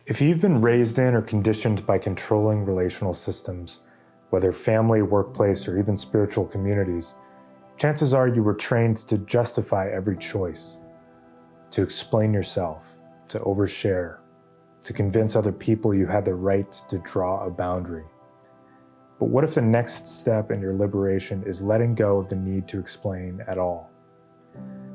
If you've been raised in or conditioned by controlling relational systems, whether family, workplace, or even spiritual communities, chances are you were trained to justify every choice, to explain yourself, to overshare, to convince other people you had the right to draw a boundary. But what if the next step in your liberation is letting go of the need to explain at all?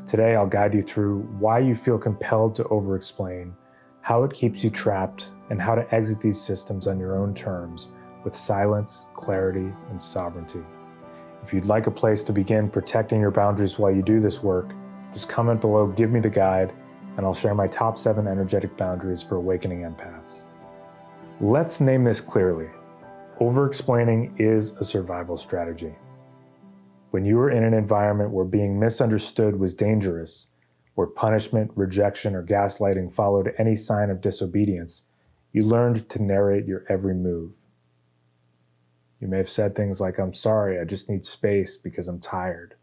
Today, I'll guide you through why you feel compelled to over-explain, how it keeps you trapped, and how to exit these systems on your own terms with silence, clarity, and sovereignty. If you'd like a place to begin protecting your boundaries while you do this work, just comment below, give me the guide, and I'll share my top 7 energetic boundaries for awakening empaths. Let's name this clearly. Over-explaining is a survival strategy. When you were in an environment where being misunderstood was dangerous, where punishment, rejection, or gaslighting followed any sign of disobedience, you learned to narrate your every move. You may have said things like, "I'm sorry, I just need space because I'm tired,"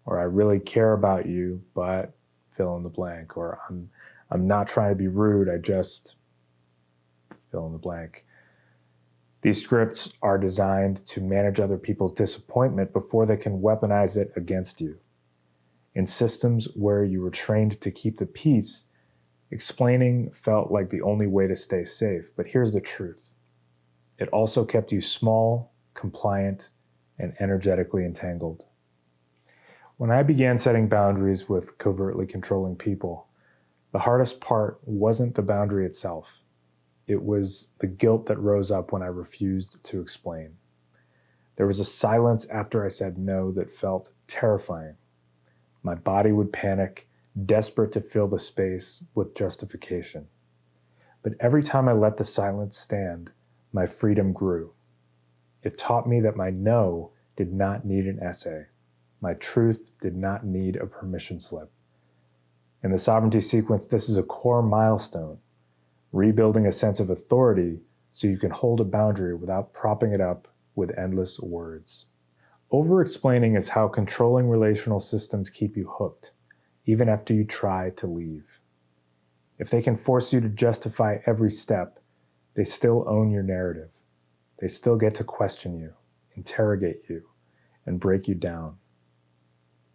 or "I really care about you, but fill in the blank," or I'm not trying to be rude, I just fill in the blank. These scripts are designed to manage other people's disappointment before they can weaponize it against you. In systems where you were trained to keep the peace, explaining felt like the only way to stay safe. But here's the truth. It also kept you small, compliant, and energetically entangled. When I began setting boundaries with covertly controlling people, the hardest part wasn't the boundary itself. It was the guilt that rose up when I refused to explain. There was a silence after I said no that felt terrifying. My body would panic, desperate to fill the space with justification. But every time I let the silence stand, my freedom grew. It taught me that my no did not need an essay. My truth did not need a permission slip. In the sovereignty sequence, this is a core milestone, rebuilding a sense of authority so you can hold a boundary without propping it up with endless words. Over-explaining is how controlling relational systems keep you hooked, even after you try to leave. If they can force you to justify every step, they still own your narrative. They still get to question you, interrogate you, and break you down.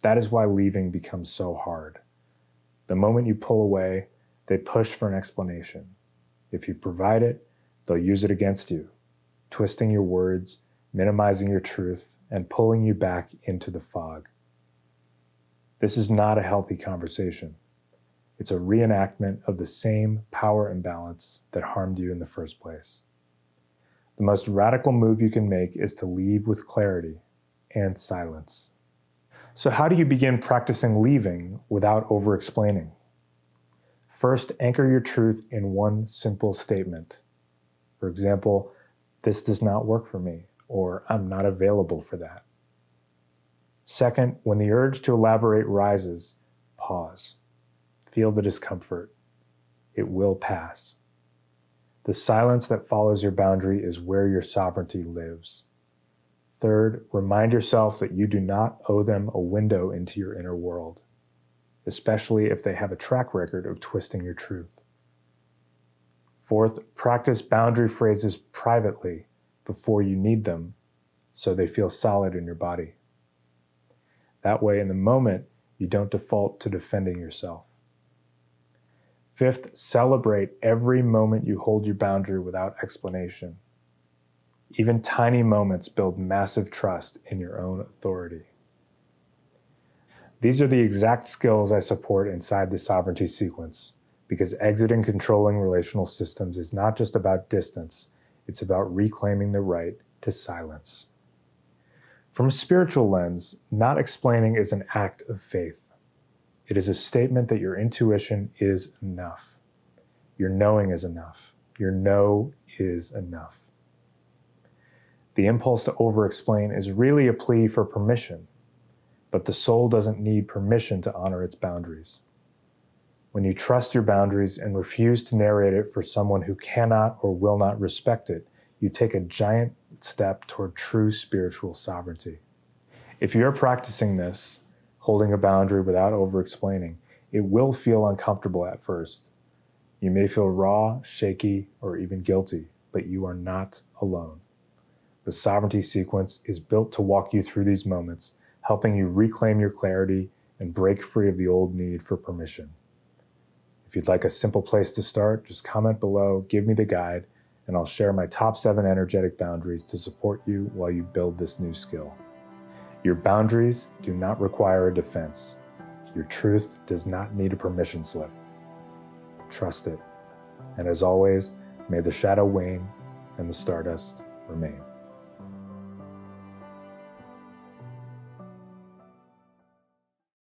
That is why leaving becomes so hard. The moment you pull away, they push for an explanation. If you provide it, they'll use it against you, twisting your words, minimizing your truth, and pulling you back into the fog. This is not a healthy conversation. It's a reenactment of the same power imbalance that harmed you in the first place. The most radical move you can make is to leave with clarity and silence. So how do you begin practicing leaving without over-explaining? First, anchor your truth in one simple statement. For example, "This does not work for me," or "I'm not available for that." Second, when the urge to elaborate rises, pause. Feel the discomfort. It will pass. The silence that follows your boundary is where your sovereignty lives. Third, remind yourself that you do not owe them a window into your inner world, especially if they have a track record of twisting your truth. Fourth, practice boundary phrases privately before you need them so they feel solid in your body. That way, in the moment, you don't default to defending yourself. Fifth, celebrate every moment you hold your boundary without explanation. Even tiny moments build massive trust in your own authority. These are the exact skills I support inside the sovereignty sequence, because exiting controlling relational systems is not just about distance, it's about reclaiming the right to silence. From a spiritual lens, not explaining is an act of faith. It is a statement that your intuition is enough. Your knowing is enough. Your no is enough. The impulse to over-explain is really a plea for permission, but the soul doesn't need permission to honor its boundaries. When you trust your boundaries and refuse to narrate it for someone who cannot or will not respect it, you take a giant step toward true spiritual sovereignty. If you're practicing this, holding a boundary without over-explaining, it will feel uncomfortable at first. You may feel raw, shaky, or even guilty, but you are not alone. The Sovereignty sequence is built to walk you through these moments, helping you reclaim your clarity and break free of the old need for permission. If you'd like a simple place to start, just comment below, give me the guide, and I'll share my top 7 energetic boundaries to support you while you build this new skill. Your boundaries do not require a defense. Your truth does not need a permission slip. Trust it. And as always, may the shadow wane and the stardust remain.